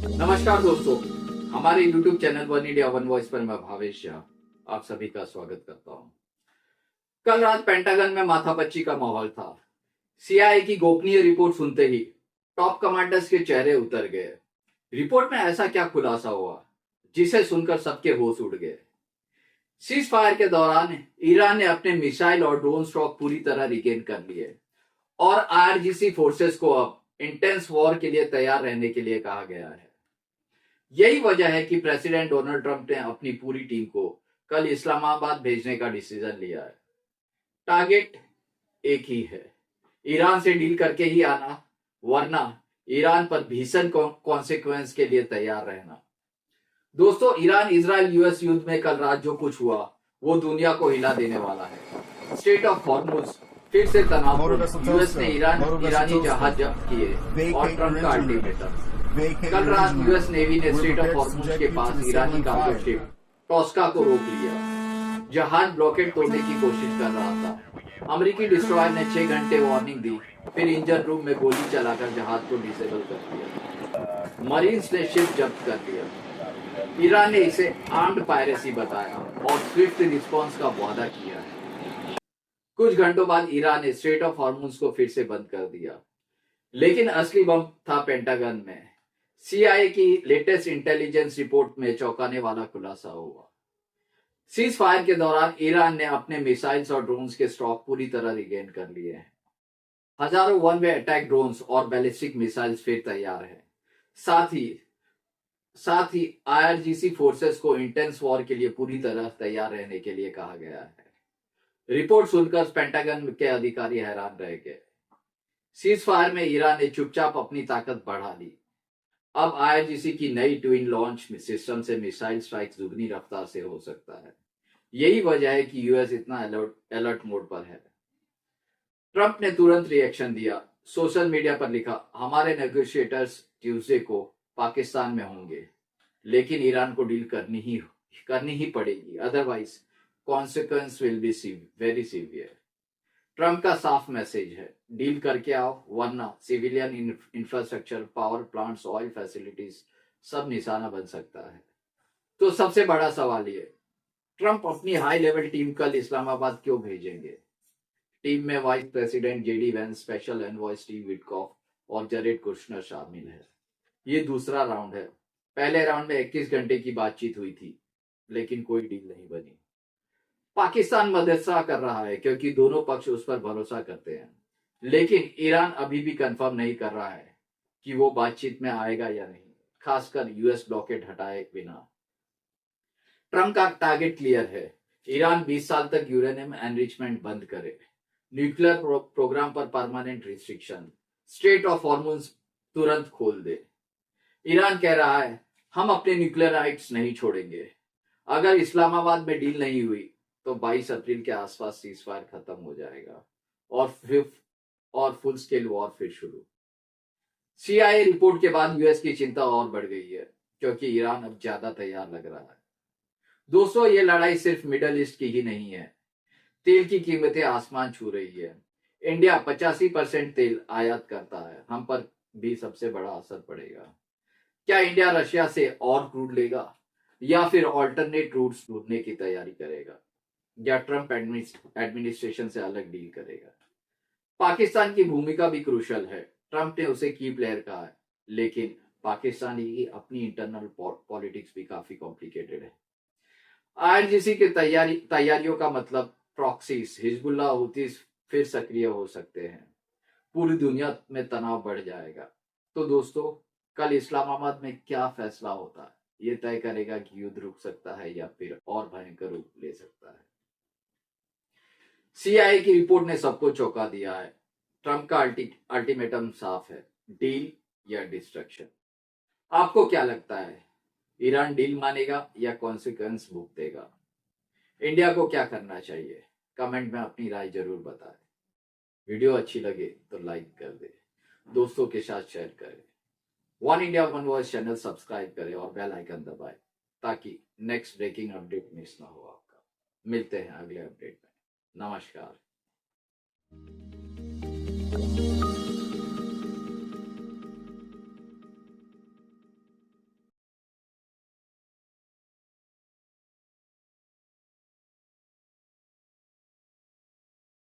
नमस्कार दोस्तों, हमारे YouTube channel one India one voice पर मैं भावेश झा आप सभी का स्वागत करता हूं। कल रात पेंटागन में माथापच्ची का माहौल था। सीआईए की गोपनीय रिपोर्ट सुनते ही टॉप कमांडर्स के चेहरे उतर गए। रिपोर्ट में ऐसा क्या खुलासा हुआ जिसे सुनकर सबके होश उड़ गए। सीज फायर के दौरान ईरान ने अपने मिसाइल और ड्रोन स्टॉक पूरी तरह रिगेन कर लिए और आईआरजीसी फोर्सेस को अब इंटेंस वॉर के लिए तैयार रहने के लिए कहा गया है। यही वजह है कि प्रेसिडेंट डोनाल्ड ट्रंप ने अपनी पूरी टीम को कल इस्लामाबाद भेजने का डिसीजन लिया है। टारगेट एक ही है, ईरान से डील करके ही आना, वरना ईरान पर भीषण कॉन्सिक्वेंस के लिए तैयार रहना। दोस्तों, ईरान इजराइल यूएस युद्ध में कल रात जो कुछ हुआ वो दुनिया को हिला देने वाला है। स्ट्रेट ऑफ हॉर्मुज फिर से तनावपूर्ण, यूएस ने ईरानी जहाज जब्त किए और ट्रंप का अल्टीमेटम। कल रात यूएस नेवी ने स्ट्रेट ऑफ हॉर्मुज के पास ईरानी कार्गो शिप टॉस्का को रोक लिया। जहाज ब्लॉकेट तोड़ने की कोशिश कर रहा था। अमेरिकी डिस्ट्रॉयर ने 6 घंटे वार्निंग दी, फिर इंजन रूम में गोली चलाकर जहाज को डिसेबल कर दिया। मरीन्स ने शिप जब्त कर लिया। ईरान ने इसे आर्म्ड पायरेसी बताया और स्विफ्ट रिस्पॉन्स का वादा किया है। कुछ घंटों बाद ईरान ने स्ट्रेट ऑफ हॉर्मुज को फिर से बंद कर दिया, लेकिन असली बम था पेंटागन में। सीआईए की लेटेस्ट इंटेलिजेंस रिपोर्ट में चौंकाने वाला खुलासा हुआ। सीज फायर के दौरान ईरान ने अपने मिसाइल्स और ड्रोन्स के स्टॉक पूरी तरह रिगेन कर लिए हैं। हजारों वन वे अटैक ड्रोन्स और बैलिस्टिक मिसाइल्स फिर तैयार हैं। साथ ही आईआरजीसी फोर्सेस को इंटेंस वॉर के लिए पूरी तरह तैयार रहने के लिए कहा गया है। रिपोर्ट सुनकर पेंटागन के अधिकारी हैरान रह गए। सीज फायर में ईरान ने चुपचाप अपनी ताकत बढ़ा ली। अब आईआरजीसी की नई ट्विन लॉन्च सिस्टम से मिसाइल स्ट्राइक दुगनी रफ्तार से हो सकता है। यही वजह है कि यूएस इतना अलर्ट मोड पर है। ट्रंप ने तुरंत रिएक्शन दिया। सोशल मीडिया पर लिखा, हमारे नेगोशिएटर्स ट्यूसडे को पाकिस्तान में होंगे, लेकिन ईरान को डील करनी ही पड़ेगी, otherwise consequence will be very severe. Trump का साफ मैसेज है, डील करके आओ, वरना civilian infrastructure, power plants, oil facilities सब निशाना बन सकता है। तो सबसे बड़ा सवाल ये, ट्रंप अपनी हाई लेवल टीम कल इस्लामाबाद क्यों भेजेंगे? टीम में vice president JD Vance, special envoy Steve Witkoff और जरेड कुशनर शामिल है। ये दूसरा राउंड है। पहले राउंड में 21 घंटे की बातचीत हुई थी, लेकिन कोई डील नहीं बनी। पाकिस्तान मदरसा कर रहा है क्योंकि दोनों पक्ष उस पर भरोसा करते हैं, लेकिन ईरान अभी भी कंफर्म नहीं कर रहा है कि वो बातचीत में आएगा या नहीं, खासकर यूएस ब्लॉकेट हटाए बिना। ट्रंप का टारगेट क्लियर है, ईरान 20 साल तक यूरेनियम एनरिचमेंट बंद करे, न्यूक्लियर प्रोग्राम पर permanent restriction, straight of Hormuz तुरंत खोल दे। ईरान कह रहा है, हम अपने न्यूक्लियर राइट्स नहीं छोड़ेंगे। अगर इस्लामाबाद में डील नहीं हुई तो 22 अप्रैल के आसपास सीज फायर खत्म हो जाएगा और फुल स्केल वॉर फिर शुरू। सीआईए रिपोर्ट के बाद यूएस की चिंता और बढ़ गई है, क्योंकि ईरान अब ज्यादा तैयार लग रहा है। दोस्तों, ये लड़ाई सिर्फ मिडल ईस्ट की ही नहीं है। तेल की कीमतें आसमान छू रही है। इंडिया 85% तेल आयात करता है, हम पर भी सबसे बड़ा असर पड़ेगा। क्या इंडिया रशिया से और क्रूड लेगा या फिर ऑल्टरनेट रूट्स ढूंढने की तैयारी करेगा, या ट्रंप एडमिनिस्ट्रेशन से अलग डील करेगा? पाकिस्तान की भूमिका भी क्रूशल है। ट्रंप ने उसे की प्लेयर कहा है, लेकिन पाकिस्तान की अपनी इंटरनल पॉलिटिक्स भी काफी कॉम्प्लिकेटेड है। आईआरजीसी की तैयारियों का मतलब प्रॉक्सीज, हिजबुल्लाह, हुतीज फिर सक्रिय हो सकते हैं। पूरी दुनिया में तनाव बढ़ जाएगा। तो दोस्तों, कल इस्लामाबाद में क्या फैसला होता है, ये तय करेगा कि युद्ध रुक सकता है या फिर और भयंकर रूप ले सकता है। सीआईए की रिपोर्ट ने सबको चौंका दिया है। ट्रंप का अल्टीमेटम साफ है, डील या डिस्ट्रक्शन। आपको क्या लगता है, ईरान डील मानेगा या कॉन्सिक्वेंस भुगतेगा? इंडिया को क्या करना चाहिए? कमेंट में अपनी राय जरूर बताएं। वीडियो अच्छी लगे तो लाइक कर दे, दोस्तों के साथ शेयर करें। One India one voice channel subscribe करें और बेल आइकन दबाएं, ताकि नेक्स्ट ब्रेकिंग अपडेट मिस ना हो आपका। मिलते हैं अगले अपडेट में। नमस्कार।